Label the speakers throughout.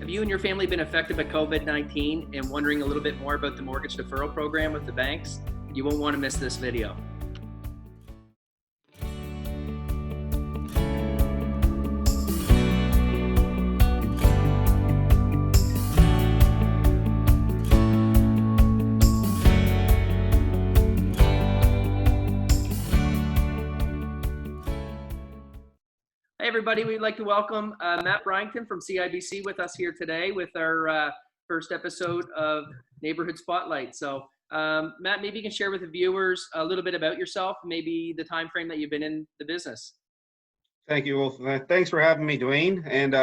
Speaker 1: Have you and your family been affected by COVID-19 and wondering a little bit more about the mortgage deferral program with the banks? You won't want to miss this video. Hey everybody, we'd like to welcome Matt Bryanton from CIBC with us here today with our first episode of Neighbourhood Spotlight. So Matt, maybe you can share with the viewers a little bit about yourself, maybe the time frame that you've been in the business.
Speaker 2: Thank you. Well, thanks for having me, Dwayne. And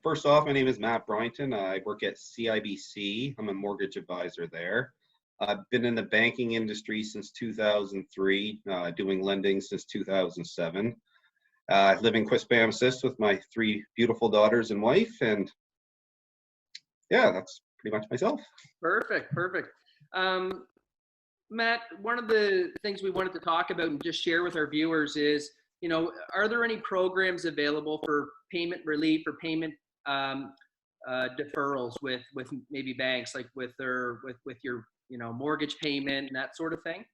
Speaker 2: first off, my name is Matt Bryanton. I work at CIBC. I'm a mortgage advisor there. I've been in the banking industry since 2003, doing lending since 2007. I live in Quispamsis with my 3 beautiful daughters and wife, and yeah, that's pretty much myself.
Speaker 1: Perfect. Matt, one of the things we wanted to talk about and just share with our viewers is, are there any programs available for payment relief or payment deferrals with maybe banks, like with your mortgage payment and that sort of thing?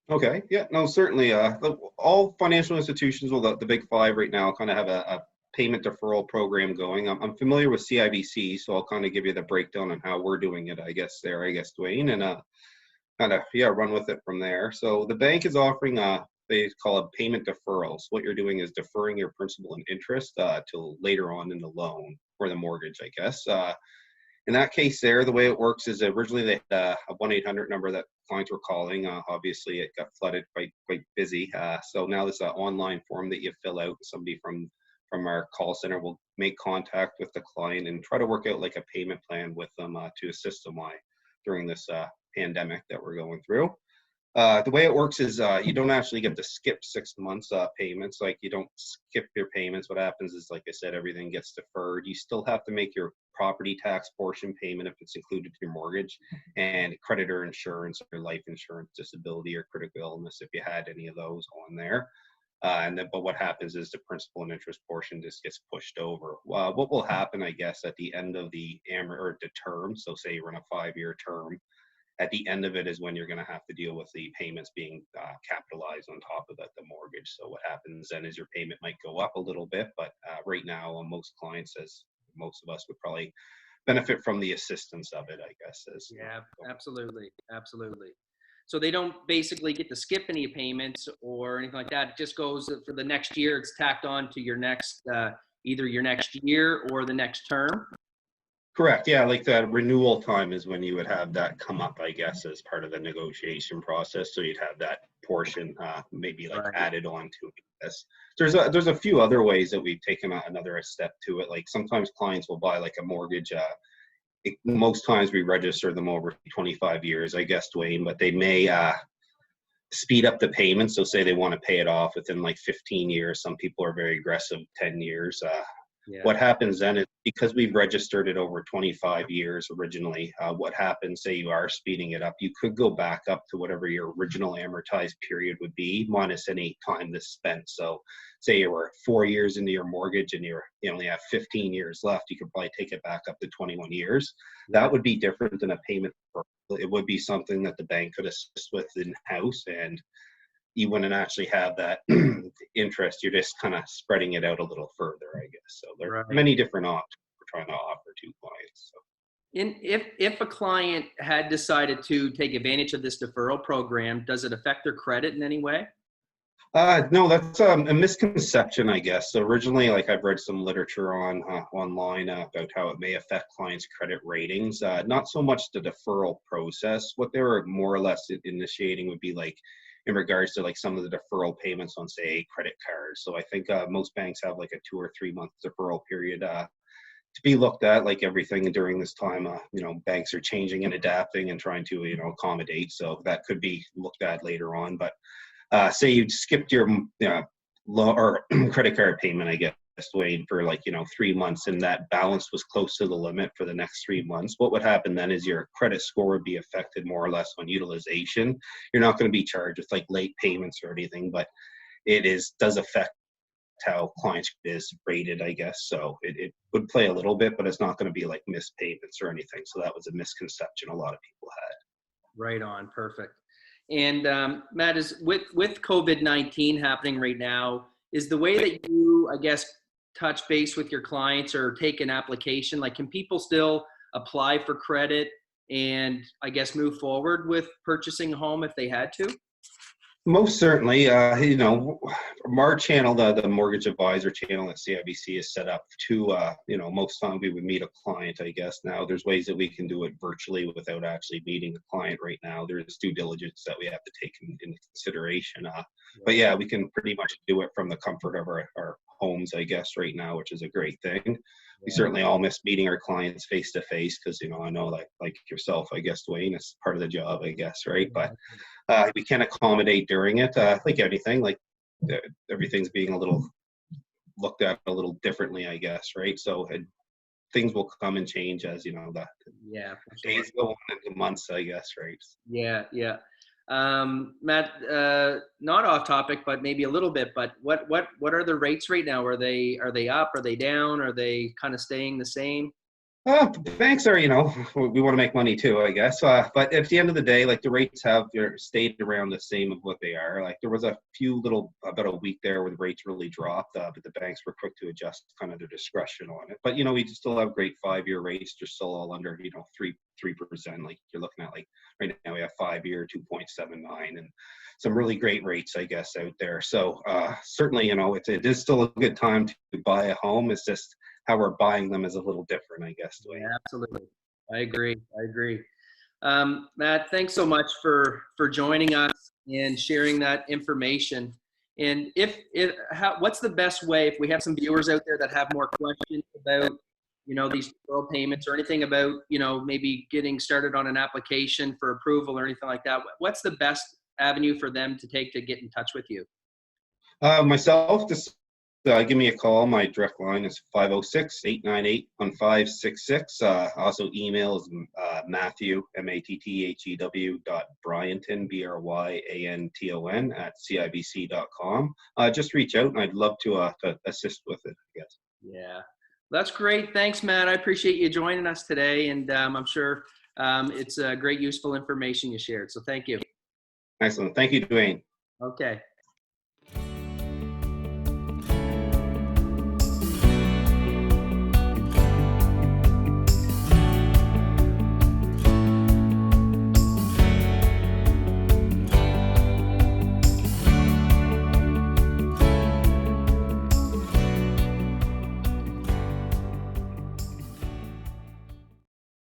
Speaker 2: Okay, yeah, no, certainly. All financial institutions, well, the big 5 right now, kind of have a payment deferral program going. I'm familiar with CIBC, so I'll kind of give you the breakdown on how we're doing it, Dwayne, and run with it from there. So the bank is offering they call it payment deferrals. What you're doing is deferring your principal and interest till later on in the loan or the mortgage, I guess. In that case there, the way it works is originally they had a 1-800 number that clients were calling. Obviously, it got flooded, quite busy. So now there's an online form that you fill out. Somebody from our call center will make contact with the client and try to work out like a payment plan with them to assist them during this pandemic that we're going through. The way it works is you don't actually get to skip 6 months payments. Like, you don't skip your payments. What happens is, like I said, everything gets deferred. You still have to make your property tax portion payment if it's included in your mortgage, and creditor insurance or life insurance, disability or critical illness if you had any of those on there. But what happens is the principal and interest portion just gets pushed over. What will happen, I guess, at the end of the term, so say you're in a 5-year term, at the end of it is when you're going to have to deal with the payments being capitalized on top of the mortgage. So what happens then is your payment might go up a little bit, but right now most clients, as most of us, would probably benefit from the assistance of it, I guess.
Speaker 1: Yeah, absolutely. So they don't basically get to skip any payments or anything like that. It just goes for the next year. It's tacked on to your next, either your next year or the next term.
Speaker 2: Correct. Yeah, like the renewal time is when you would have that come up, I guess, as part of the negotiation process. So you'd have that portion maybe added on to it. There's a few other ways that we've taken another step to it. Like, sometimes clients will buy like a mortgage. Most times we register them over 25 years, I guess, Dwayne, but they may speed up the payments. So say they want to pay it off within like 15 years. Some people are very aggressive, 10 years. What happens then is, because we've registered it over 25 years originally, what happens, say you are speeding it up, you could go back up to whatever your original amortized period would be, minus any time that's spent. So say you were 4 years into your mortgage and you only have 15 years left, you could probably take it back up to 21 years. That would be different than a payment. It would be something that the bank could assist with in-house, and you wouldn't actually have that interest. You're just kind of spreading it out a little further, I guess. So there are many different options we're trying to offer to clients. So.
Speaker 1: If a client had decided to take advantage of this deferral program, does it affect their credit in any way?
Speaker 2: No, that's a misconception, I guess. So originally, I've read some literature online about how it may affect clients' credit ratings. Not so much the deferral process. What they were more or less initiating would be in regards to some of the deferral payments on, say, credit cards. So I think most banks have a 2 or 3 month deferral period to be looked at. Like everything during this time, banks are changing and adapting and trying to accommodate. So that could be looked at later on. But say you skipped your credit card payment, I guess, Dwayne, for 3 months, and that balance was close to the limit for the next 3 months. What would happen then is your credit score would be affected more or less on utilization. You're not going to be charged with late payments or anything, but it does affect how clients is rated, I guess. So it would play a little bit, but it's not going to be like missed payments or anything. So that was a misconception a lot of people had.
Speaker 1: Right on. Perfect. And Matt, is with COVID-19 happening right now, is the way that you, I guess, touch base with your clients or take an application, like can people still apply for credit and I guess move forward with purchasing a home if they had to?
Speaker 2: Most certainly, you know, from our channel, the mortgage advisor channel at CIBC is set up to, you know, most time we would meet a client, I guess. Now there's ways that we can do it virtually without actually meeting a client right now. There's due diligence that we have to take into consideration. But yeah, we can pretty much do it from the comfort of our homes, I guess, right now, which is a great thing. We certainly all miss meeting our clients face to face because, you know, I know like yourself, I guess, Dwayne, it's part of the job, I guess, right? But we can accommodate during it, like anything, like everything's being a little looked at a little differently, I guess, right? So things will come and change as, you know, the days go on into months, I guess, right?
Speaker 1: Yeah, yeah. Matt, not off topic, but maybe a little bit, but what are the rates right now? Are they up? Are they down? Are they kind of staying the same?
Speaker 2: Banks are, you know, we want to make money too, I guess. But at the end of the day, like the rates have stayed around the same of what they are. Like there was a few about a week there where the rates really dropped, but the banks were quick to adjust kind of their discretion on it. But, you know, we still have great 5-year rates. They're still all under, you know, 3%. Like you're looking at like right now we have 5-year 2.79 and some really great rates, I guess, out there. So certainly, you know, it is still a good time to buy a home. It's just how we're buying them is a little different, I guess.
Speaker 1: Yeah, absolutely. I agree. Matt, thanks so much for joining us and sharing that information. And what's the best way if we have some viewers out there that have more questions about, you know, these deferral payments or anything about, you know, maybe getting started on an application for approval or anything like that? What's the best avenue for them to take to get in touch with you?
Speaker 2: Myself, just give me a call. My direct line is 506-898-1566. Also email is Matthew, MATTHEW .Bryanton, BRYANTON @CIBC.com. Just reach out and I'd love to assist with it, I guess.
Speaker 1: Yeah, that's great. Thanks, Matt. I appreciate you joining us today. And I'm sure it's great, useful information you shared. So thank you.
Speaker 2: Excellent. Thank you, Dwayne.
Speaker 1: Okay.